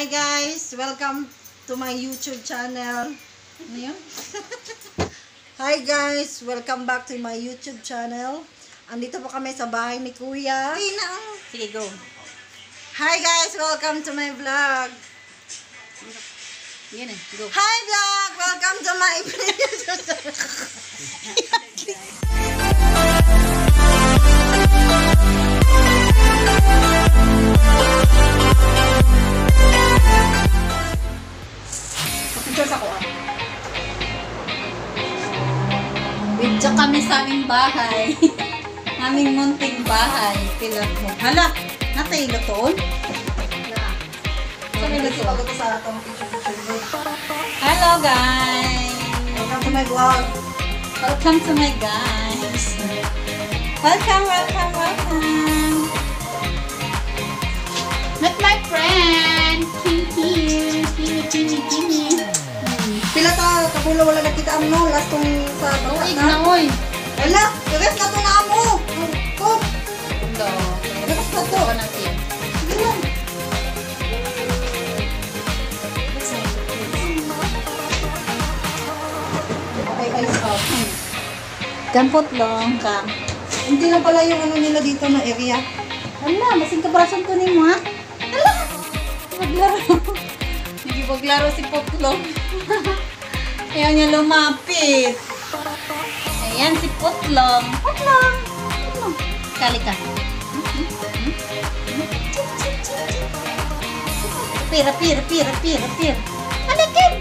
Hi guys! Welcome to my YouTube channel. Ano yun? Hi guys! Welcome back to my YouTube channel. Andito po kami sa bahay ni Kuya. Sige, go. Hi guys! Welcome to my vlog. Yan eh, go. Hi vlog! Welcome to my YouTube channel. Bidya kami sa aming bahay. Aming munting bahay. Pilat mo. Hala! Natay na to? Sabi na Bago to sa atong picture. Hello guys! Welcome to my vlog. Welcome to my guys. Welcome, welcome, welcome. Meet my friend. Kimi. Pila ta kabulo wala nakita am no last tong sa Uig bata na, oy. Wala, rest na to na amo. Ko. Hello. Rest na to. Ito natin. Sige lang. Ay, stop. Gampot lang ka. Hindi na pala yung ano nila dito na area. Hala, masing kabrasan ko ni mo ha. Hala. Maglaro. Nagipaglaro si Potlong. Ayaw niya lumapit. Ayan si Potlong. Potlong. Kali ka. Pir. Ano, Kim?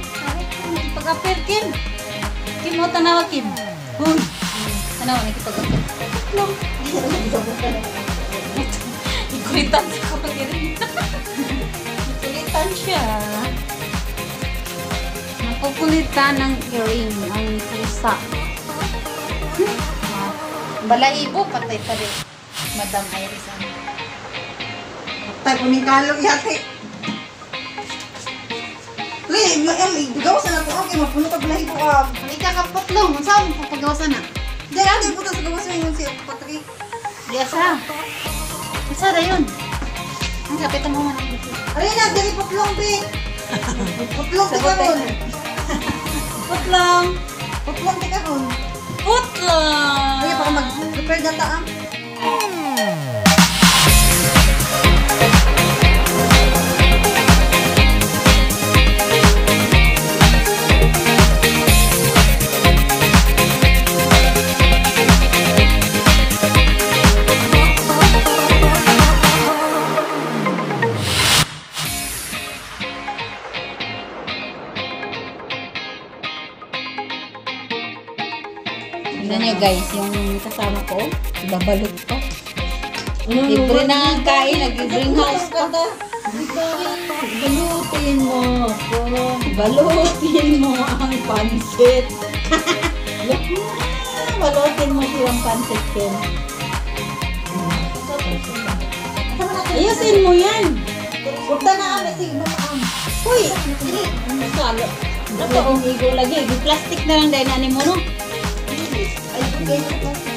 Pag-apir, Kim. Kim mo, tanawa, Kim. Tanawa, nagkipag-apir. Potlong. Ikulitan si ko rin. Ikulitan siya. Nakukulitan ng earring ang pusa. Balaibo, patay pa rin. Madam Iris. Tay puning kalong yate. Li, gawa sa nato okay mapuno ka balahi ko ka. Hindi ka kapotlong. Ang saan mo papagawasan na? Dai ate puta sa gawa sa yun si Patrick. Biasa. Isa na yun. Ang kapitan mo man ang gusto. Ari na dali putlong be. Putlong ti karon. Putlong. Putlong ti karon. Putlong. Ay pa mag-prepare data ah. Tignan nyo guys, yung kasama ko, babalot ko. Libre na ang kain, nag-bring house pa. Balutin mo ako. Balutin mo ang pansit. Balutin mo silang pansit, Ken. Ayusin mo yan. Punta na ame sige ma'am. Uy! Salo. Ito, umigo lagi. Plastic na lang dahil nani mo, no? Ay bigay mo plastic.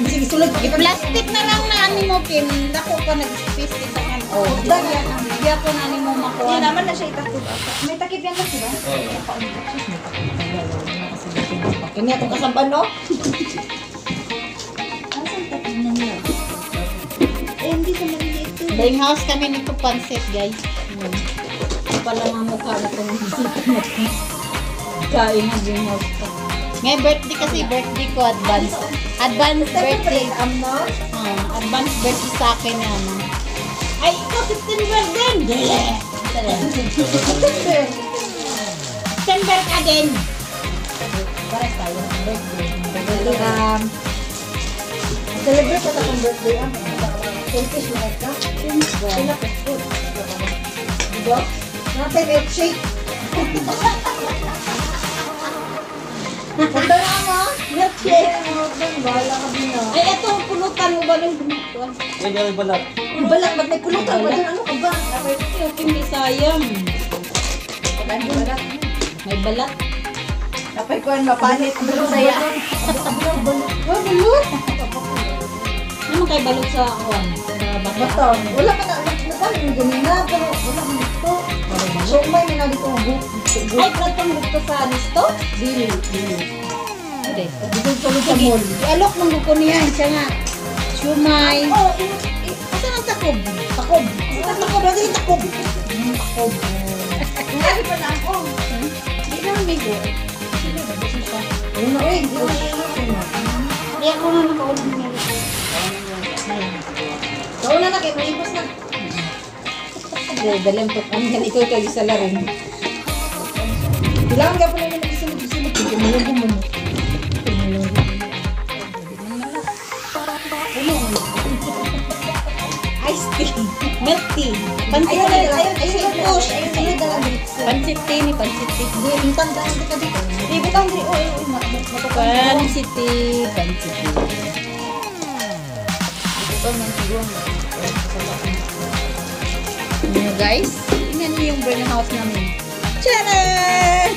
Sige sulod I-plastic na lang na ani mo, Kim. Dako ka nag-space kita kan. Oh, di ako na ani mo makuha. Hindi naman na siya itakot. May takip yan kasi ba? Kanya itong kasampan, no? Asan takip na niya? Eh, hindi sa maliliit to. Bring house kami nito pansit, guys. Ito pala mga mukha na itong bisita na ito. Kain na bring house ko. May birthday kasi, birthday ko advance. Advance birthday. Advance birthday sa akin na ano. Ay, ikaw September din! September ka din! Para tayo, birthday. Celebrate ka sa birthday, ah. Selfish na ka? Sila ka food. Diba? Natin milkshake. Punta na mo, milkshake. Bahala ka din, ah. Ay, ito, pulutan mo ba ng gumagawa? Yan yung balat. Ang balat, ba't may pulutan ba dyan? Ano ka ba? Yung hindi sayang. May balat. May balat. Kapay ko ang mapanit. Ano saya? Balut! Ano man kay balot sa kuwan. Basta, wala ka na, nagkali yung ganina, pero wala mo dito. So, may na dito ang book. Ay, platong dito sa listo? Dili. Hindi. Dito sa mall. Alok mong guko niya. Siya nga. Siumay. Oh, asa ang takob? Takob. Takob, lagi yung takob. Takob. Ngayon pa na ako. Hindi na amigo. Una, eh. Hindi ako na nakaulang niya. Kauna na kayo, maibos na. Dalam to. Ang ganito kayo sa larong. Kailangan ka pala na mag-isunod-isunod. Hindi mo lang mo. Iced tea. Milk tea. Pancit Ayun, tea. ayun, push. Ayun, dalang. Pancit tea ni pancit tea. Hindi, mintan ka dito. Hindi, butang dito. Matukan. Pancit tea. Pancit tea. Ito man siguro. Guys, tingnan niyo yung burn house namin. Charan!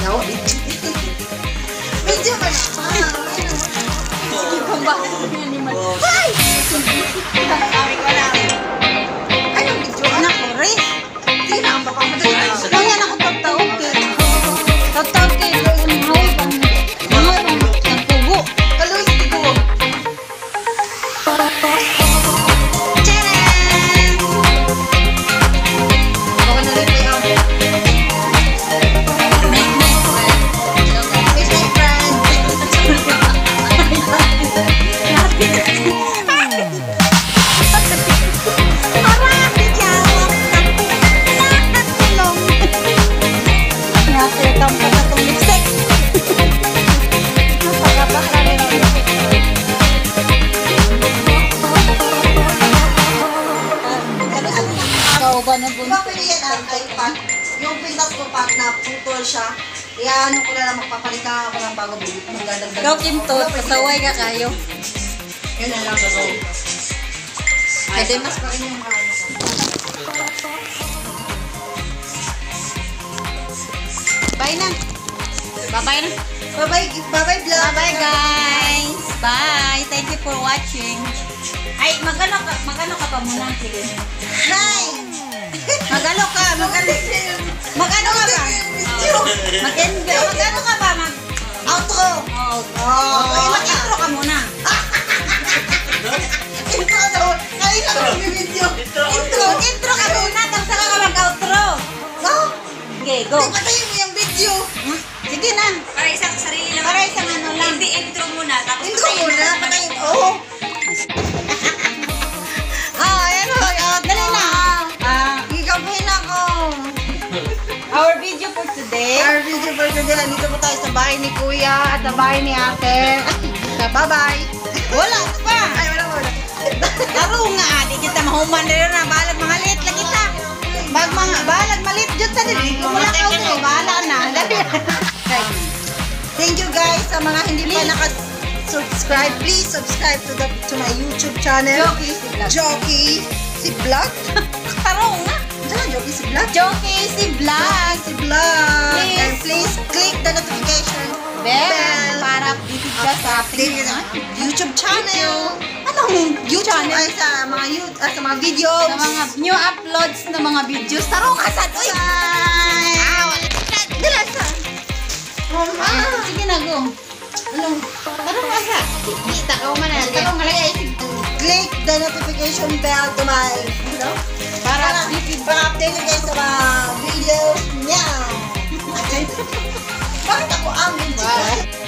No, medyo man. Bakit niya ni Mat? Ay! Sabi ko na. Ay, yung video. Anak ko, Ray. Hindi na, ang baka madali. Kaya na ako tagtaog kay. Tagtaog kay. Ang haway bang. Ang haway bang. Nagpugo. Kaloy, hindi ko. Baka na rin may amo. It's my friend. Nakatang pa sa itong lipstick. Napakabak na rin ang lipstick. Ikaw ba na po? Diba pwede yan ay pack? Yung pintas ko pack na putol siya. Kaya ano ko na lang magpapalitan ako ng bago baby. Magdadagdag. Ikaw, Kim Tot, pasaway ka kayo. Yun na lang sa ay, Pwede mas pa rin yung mga ano ko. Bye na. Bye-bye na. Bye-bye, bye-bye vlog. Bye-bye guys. Bye. Thank you for watching. Ay, magano ka pa muna. Sige. Nine! Magano ka? Magano ka ba? Magano ka ba? Outro! Oh. Oh! Okay, mag-intro ka muna. Intro daw! Ngayon lang ang video! Intro! Intro ka muna, tapos saka ka mag-outro. No? Okay, go. Di patayin mo yung video! Sige na. Para isang sarili lang. Para isang ano lang. Hindi, intro muna. Tapos Intro muna! Patayin mo! Oo! Ayan o. Dali na. Gigabay na ako! Our video for today. Our video for today, nandito po tayo sa bahay ni Kuya at sa bahay ni Ate. Bye-bye! Wala pa. Ay, wala. Laro nga. Di kita mahuman rin na. Balag mga lit lang kita. Balag malit dyan sa dili. Wala ka ulit. Bahala na. Dali. Thank you guys sa mga hindi pa naka-subscribe. Please subscribe to my YouTube channel. Jockey si Vlog. Jockey si Vlog. Taro nga. Diyan, Jockey si Vlog. Jockey si Vlog. Si Vlog. Please. And please click the notification Bell. Para updated ka sa update ating na YouTube channel. Anong YouTube channel? ay sa mga sa mga videos. Sa mga new uploads na mga videos. Taro nga sa doy. Dala sa. Mama. Sige na, go. Anong? Taro nga sa. Kita ka man na. Taro nga lagay. Click the notification bell to my, para update kayo sa mga videos niya. Bakit ako ang video?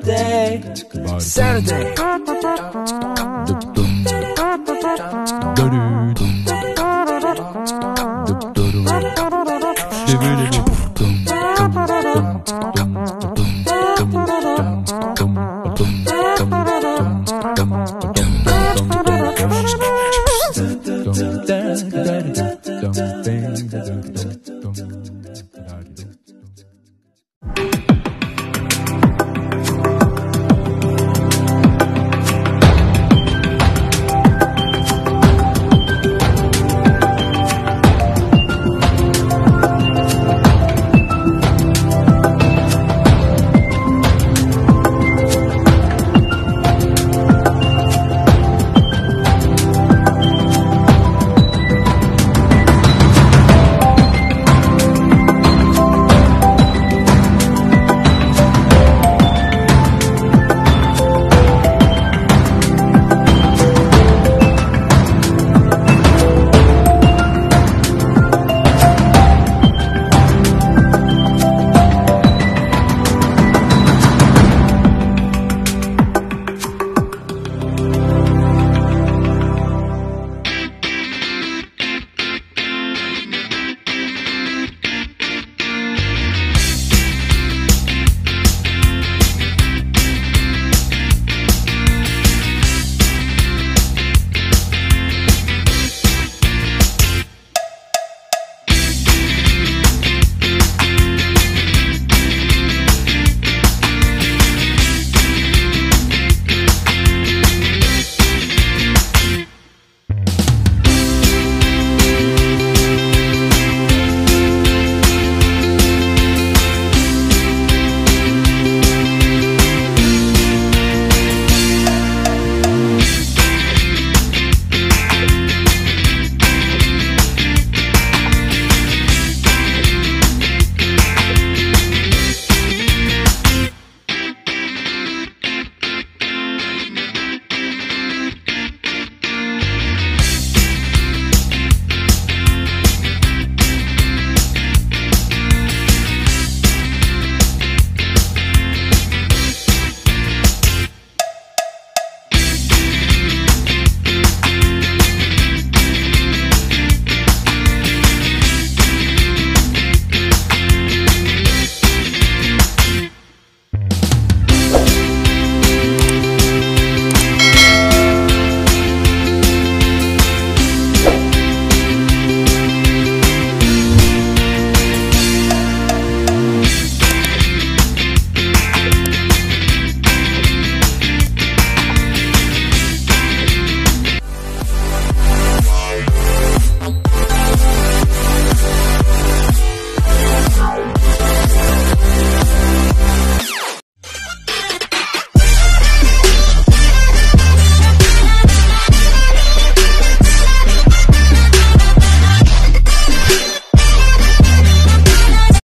Thursday, Saturday.